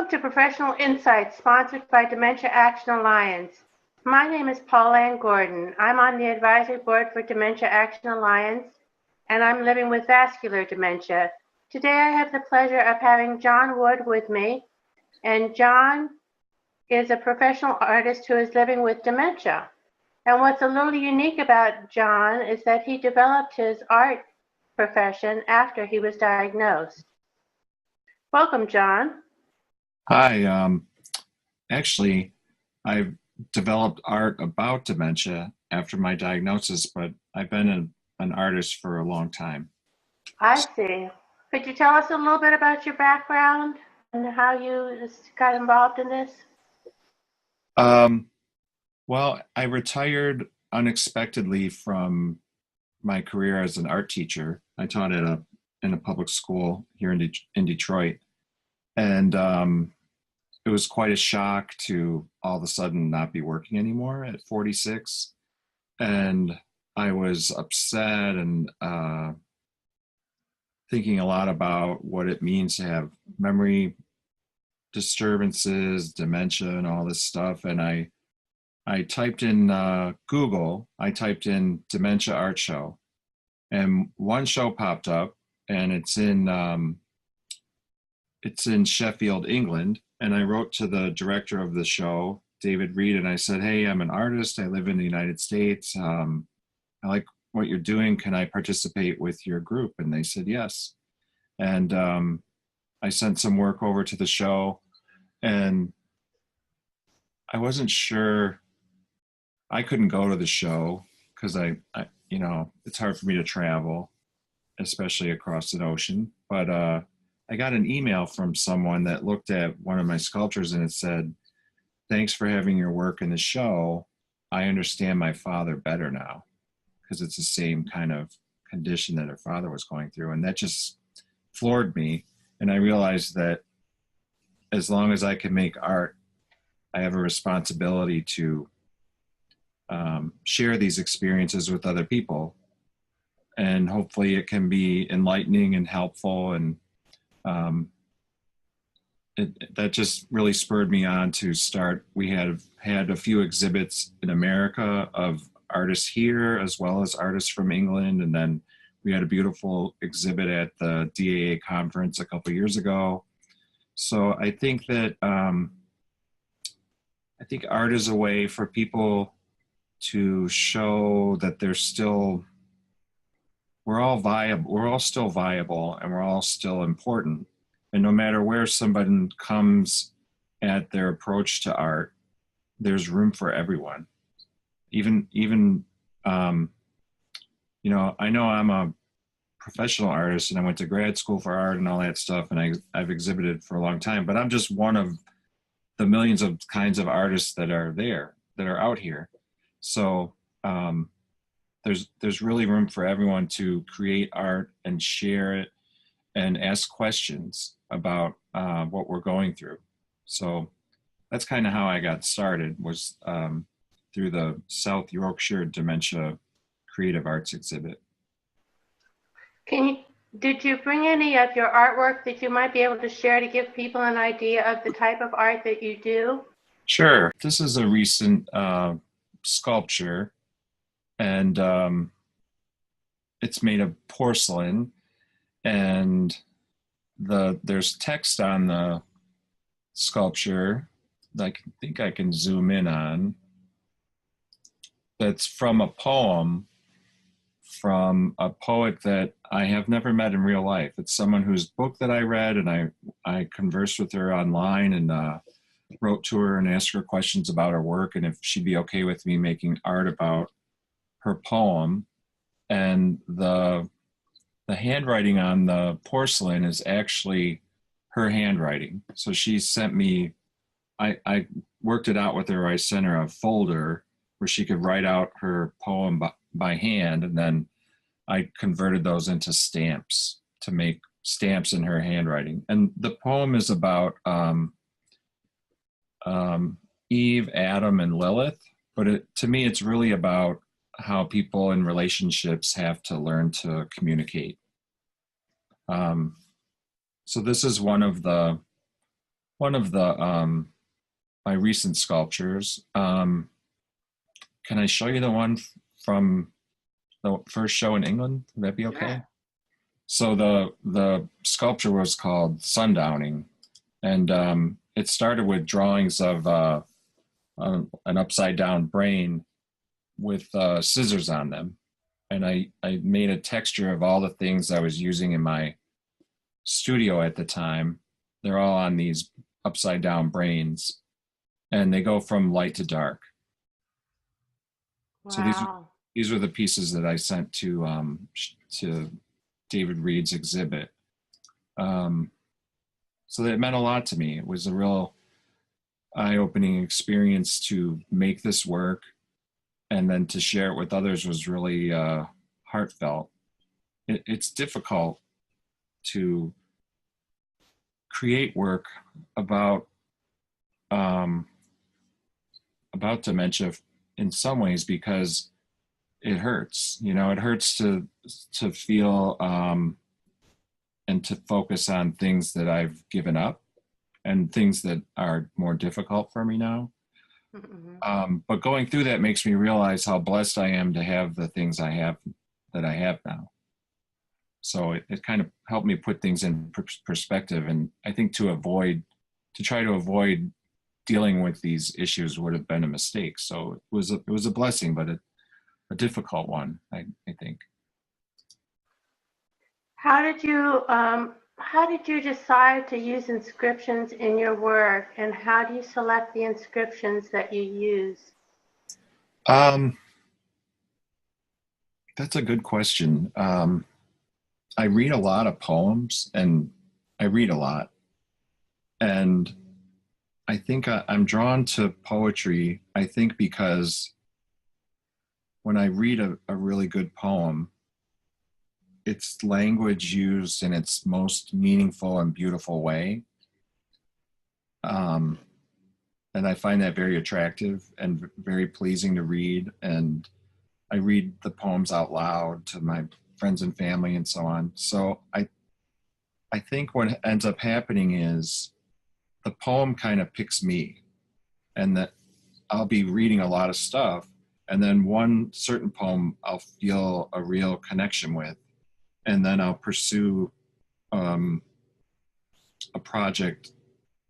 Welcome to Professional Insights, sponsored by Dementia Action Alliance. My name is Pauline Gordon. I'm on the advisory board for Dementia Action Alliance, and I'm living with vascular dementia. Today I have the pleasure of having John Wood with me, and John is a professional artist who is living with dementia. And what's a little unique about John is that he developed his art profession after he was diagnosed. Welcome, John. Hi. Actually, I've developed art about dementia after my diagnosis, but I've been an artist for a long time. I see. Could you tell us a little bit about your background and how you got involved in this? Well, I retired unexpectedly from my career as an art teacher. I taught in a public school here in Detroit, and it was quite a shock to all of a sudden not be working anymore at 46. And I was upset and thinking a lot about what it means to have memory disturbances, dementia, and all this stuff. And I typed in Google, I typed in Dementia Art Show, and one show popped up, and it's in Sheffield, England. And I wrote to the director of the show, David Reed, and I said, "Hey, I'm an artist. I live in the United States. I like what you're doing. Can I participate with your group?" And they said yes. And I sent some work over to the show, and I wasn't sure. I couldn't go to the show because I it's hard for me to travel, especially across an ocean. But I got an email from someone that looked at one of my sculptures, and it said, "Thanks for having your work in the show. I understand my father better now," because it's the same kind of condition that her father was going through. And that just floored me. And I realized that as long as I can make art, I have a responsibility to share these experiences with other people. And hopefully it can be enlightening and helpful. And that just really spurred me on to start. We have had a few exhibits in America of artists here as well as artists from England, and then we had a beautiful exhibit at the DAA conference a couple of years ago. So I think that art is a way for people to show that we're all viable, we're all still viable, and we're all still important. And no matter where somebody comes at their approach to art, there's room for everyone. Even I know I'm a professional artist and I went to grad school for art and all that stuff, and I've exhibited for a long time, but I'm just one of the millions of kinds of artists that are out here. So there's really room for everyone to create art and share it and ask questions about what we're going through. So that's kind of how I got started, was through the South Yorkshire Dementia Creative Arts exhibit. Did you bring any of your artwork that you might be able to share to give people an idea of the type of art that you do? Sure. This is a recent sculpture, and it's made of porcelain, and there's text on the sculpture that I think I can zoom in on. That's from a poem from a poet that I have never met in real life. It's someone whose book that I read, and I conversed with her online and wrote to her and asked her questions about her work and if she'd be okay with me making art about her poem. And the handwriting on the porcelain is actually her handwriting. So she sent me, I worked it out with her. I sent her a folder where she could write out her poem by hand, and then I converted those into stamps to make stamps in her handwriting. And the poem is about Eve, Adam, and Lilith, but to me it's really about how people in relationships have to learn to communicate. So this is one of the one of the my recent sculptures. Can I show you the one from the first show in England? Would that be okay? Sure. So the sculpture was called Sundowning, and it started with drawings of an upside down brain with scissors on them, and I made a texture of all the things I was using in my studio at the time. They're all on these upside down brains, and they go from light to dark. So Wow. these were the pieces that I sent to David Reed's exhibit. Um, so that meant a lot to me. It was a real eye-opening experience to make this work, and then to share it with others was really heartfelt. It's difficult to create work about um, about dementia in some ways because it hurts. You know, it hurts to feel and to focus on things that I've given up and things that are more difficult for me now. Mhm. But going through that makes me realize how blessed I am to have the things I have that I have now. So it kind of helped me put things in perspective. And I think to try to avoid dealing with these issues would have been a mistake. So it was a blessing, but a difficult one, I think. How did you decide to use inscriptions in your work, and how do you select the inscriptions that you use? Um, that's a good question. I read a lot of poems, and I read a lot, and I think I'm drawn to poetry. I think because when I read a really good poem, it's language used in its most meaningful and beautiful way. Um, and I find that very attractive and very pleasing to read. And I read the poems out loud to my friends and family and so on. So I think what ends up happening is the poem kind of picks me, and that I'll be reading a lot of stuff, and then one certain poem I'll feel a real connection with, and then I'll pursue um, a project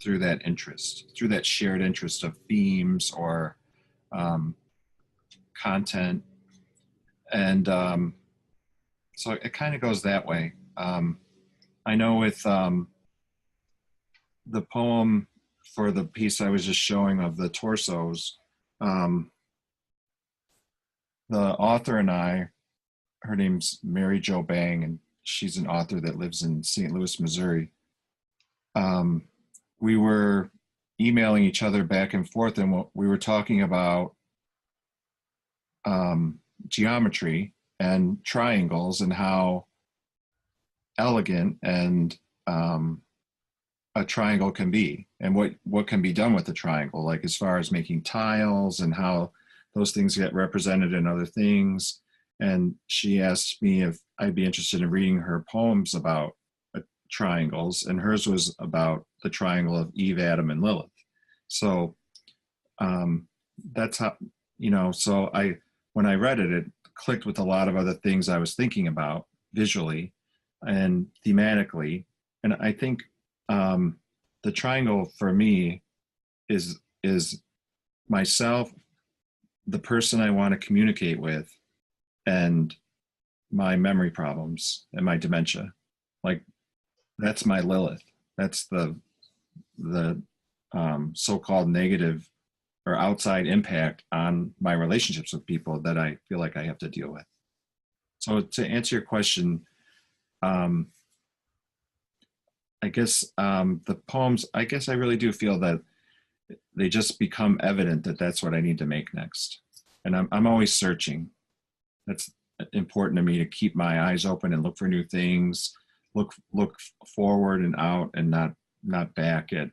through that interest, through that shared interest of themes or um, content. And so it kind of goes that way. I know with the poem for the piece I was just showing of the torsos, um, the author and I, her name's Mary Jo Bang, and she's an author that lives in St. Louis, Missouri. Um, we were emailing each other back and forth, and we were talking about geometry and triangles and how elegant and a triangle can be, and what can be done with the triangle, like as far as making tiles and how those things get represented in other things. And she asked me if I'd be interested in reading her poems about triangles, and hers was about the triangle of Eve, Adam, and Lilith. So um, that's how, you know, so when I read it, it clicked with a lot of other things I was thinking about visually and thematically. And I think the triangle for me is myself, the person I want to communicate with, and my memory problems and my dementia. Like that's my Lilith. That's the so-called negative or outside impact on my relationships with people that I feel like I have to deal with. So to answer your question, um, I guess the poems, I guess I really do feel that they just become evident that that's what I need to make next. And I'm always searching. That's important to me, to keep my eyes open and look for new things, look forward and out, and not back at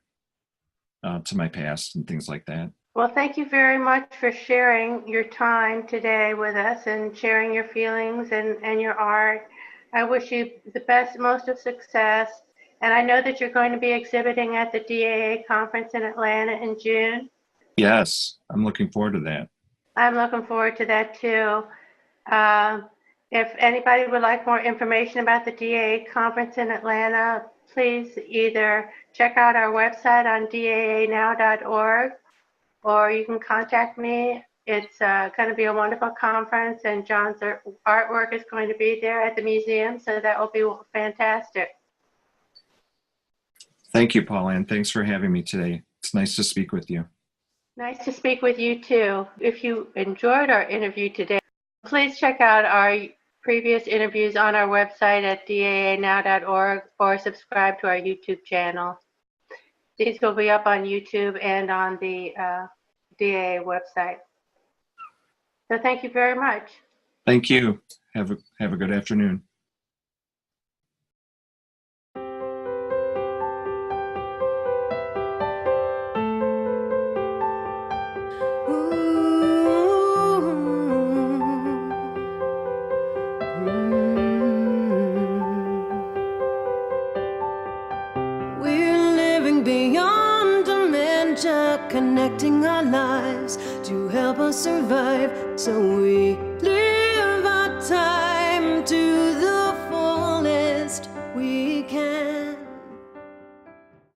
to my past and things like that. Well, thank you very much for sharing your time today with us and sharing your feelings and your art. I wish you the best, most of success, And I know that you're going to be exhibiting at the DAA conference in Atlanta in June. Yes, I'm looking forward to that. I'm looking forward to that too. If anybody would like more information about the DAA conference in Atlanta, please either check out our website on daanow.org, or you can contact me. It's going to be a wonderful conference, and John's artwork is going to be there at the museum, so that will be fantastic. Thank you, Pauline. Thanks for having me today. It's nice to speak with you. Nice to speak with you too. If you enjoyed our interview today, please check out our previous interviews on our website at daanow.org, or subscribe to our YouTube channel. These will be up on YouTube and on the DAA website. So thank you very much. Thank you. Have a good afternoon. Connecting our lives to help us survive so we